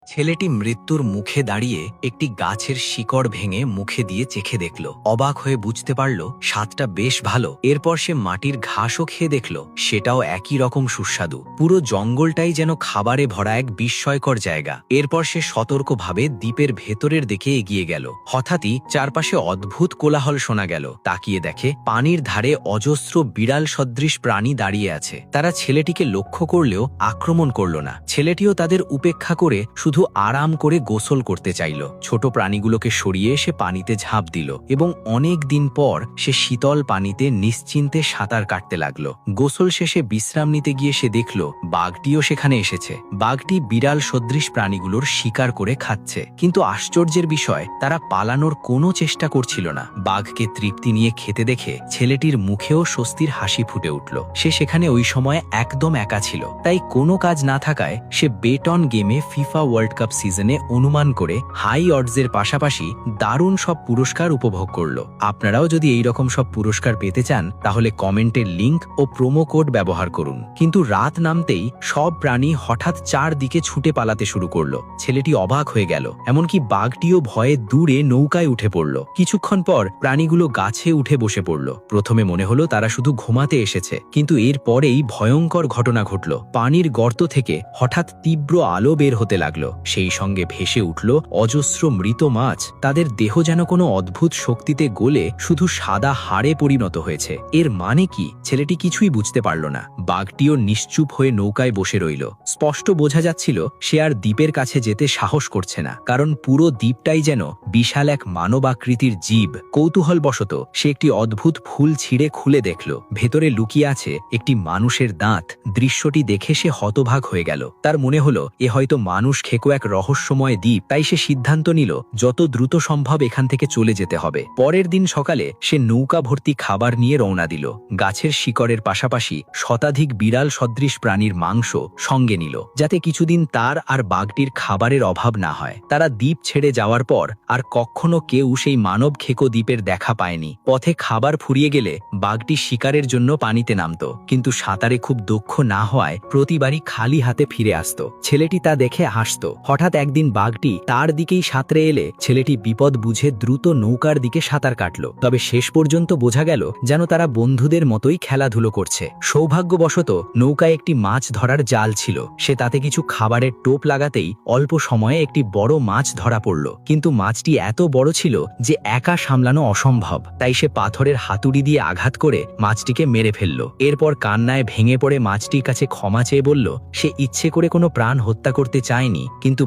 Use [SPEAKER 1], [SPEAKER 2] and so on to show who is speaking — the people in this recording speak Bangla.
[SPEAKER 1] ছেলেটি মৃত্যুর মুখে দাঁড়িয়ে একটি গাছের শিকড় ভেঙে মুখে দিয়ে চেখে দেখল। অবাক হয়ে বুঝতে পারল স্বাদটা বেশ ভালো। এরপর সে মাটির ঘাসও খেয়ে দেখল, সেটাও একই রকম সুস্বাদু। পুরো জঙ্গলটাই যেন খাবারে ভরা এক বিস্ময়কর জায়গা। এরপর সে সতর্কভাবে দ্বীপের ভেতরের দিকে এগিয়ে গেল। হঠাৎই চারপাশে অদ্ভুত কোলাহল শোনা গেল। তাকিয়ে দেখে পানির ধারে অজস্র বিড়াল সদৃশ প্রাণী দাঁড়িয়ে আছে। তারা ছেলেটিকে লক্ষ্য করলেও আক্রমণ করল না। ছেলেটিও তাদের উপেক্ষা করে শুধু আরাম করে গোসল করতে চাইল। ছোট প্রাণীগুলোকে সরিয়ে সে পানিতে ঝাঁপ দিল এবং অনেক দিন পর সে শীতল পানিতে নিশ্চিন্তে সাঁতার কাটতে লাগল। গোসল শেষে বিশ্রাম নিতে গিয়ে সে দেখল বাঘটিও সেখানে এসেছে। বাঘটি বিড়াল সদৃশ প্রাণীগুলোর শিকার করে খাচ্ছে, কিন্তু আশ্চর্যের বিষয় তারা পালানোর কোনো চেষ্টা করছিল না। বাঘকে তৃপ্তি নিয়ে খেতে দেখে ছেলেটির মুখেও স্বস্তির হাসি ফুটে উঠল। সে সেখানে ওই সময় একদম একা ছিল, তাই কোনো কাজ না থাকায় সে বেট অন গেমে ফিফা ওয়ার্ল্ড কাপ সিজনে অনুমান করে হাই অডসের পাশাপাশি দারুণ সব পুরস্কার উপভোগ করল। আপনারাও যদি এই রকম সব পুরস্কার পেতে চান তাহলে কমেন্টের লিংক ও প্রোমো কোড ব্যবহার করুন। কিন্তু রাত নামতেই সব প্রাণী হঠাৎ চারদিকে ছুটে পালাতে শুরু করলো। ছেলেটি অবাক হয়ে গেল, এমনকি বাঘটিও ভয়ে দূরে নৌকায় উঠে পড়ল। কিছুক্ষণ পর প্রাণীগুলো গাছে উঠে বসে পড়ল। প্রথমে মনে হলো তারা শুধু ঘুমাতে এসেছে, কিন্তু এর পরেই ভয়ঙ্কর ঘটনা ঘটল। পানির গর্ত থেকে হঠাৎ তীব্র আলো বের হতে লাগলো। সেই সঙ্গে ভেসে উঠল অজস্র মৃত মাছ। তাদের দেহ যেন কোনো অদ্ভুত শক্তিতে গলে শুধু সাদা হাড়ে পরিণত হয়েছে। এর মানে কি ছেলেটি কিছুই বুঝতে পারল না। বাঘটিও নিশ্চুপ হয়ে নৌকায় বসে রইল। স্পষ্ট বোঝা যাচ্ছিল সে আর দ্বীপের কাছে যেতে সাহস করছে না, কারণ পুরো দ্বীপটাই যেন বিশাল এক মানবাকৃতির জীব। কৌতূহলবশত সে একটি অদ্ভুত ফুল ছিঁড়ে খুলে দেখল ভেতরে লুকিয়ে আছে একটি মানুষের দাঁত। দৃশ্যটি দেখে সে হতবাক হয়ে গেল। তার মনে হলো এ হয়তো মানুষ খেকো এক রহস্যময় দ্বীপ। তাই সে সিদ্ধান্ত নিল যত দ্রুত সম্ভব এখান থেকে চলে যেতে হবে। পরের দিন সকালে সে নৌকা ভর্তি খাবার নিয়ে রওনা দিল। গাছের শিকড়ের পাশাপাশি শতাধিক বিড়াল সদৃশ প্রাণীর মাংস সঙ্গে নিল, যাতে কিছুদিন তার আর বাঘটির খাবারের অভাব না হয়। তারা দ্বীপ ছেড়ে যাওয়ার পর আর কখনো কেউ সেই মানব খেকো দ্বীপের দেখা পায়নি। পথে খাবার ফুরিয়ে গেলে বাঘটি শিকারের জন্য পানিতে নামত, কিন্তু সাঁতারে খুব দক্ষ না হওয়ায় প্রতিবারই খালি হাতে ফিরে আসত। ছেলেটি তা দেখে হাসত। হঠাৎ একদিন বাঘটি তার দিকেই সাঁতরে এলে ছেলেটি বিপদ বুঝে দ্রুত নৌকার দিকে সাঁতার কাটল। তবে শেষ পর্যন্ত বোঝা গেল যেন তারা বন্ধুদের মতোই খেলাধুলো করছে। সৌভাগ্যবশত নৌকায় একটি মাছ ধরার জাল ছিল। সে তাতে কিছু খাবারের টোপ লাগাতেই অল্প সময়ে একটি বড় মাছ ধরা পড়ল। কিন্তু মাছটি এত বড় ছিল যে একা সামলানো অসম্ভব। তাই সে পাথরের হাতুড়ি দিয়ে আঘাত করে মাছটিকে মেরে ফেলল। এরপর কান্নায় ভেঙে পড়ে মাছটির কাছে ক্ষমা চেয়ে বলল সে ইচ্ছে করে কোনো প্রাণ হত্যা করতে চায়নি, কিন্তু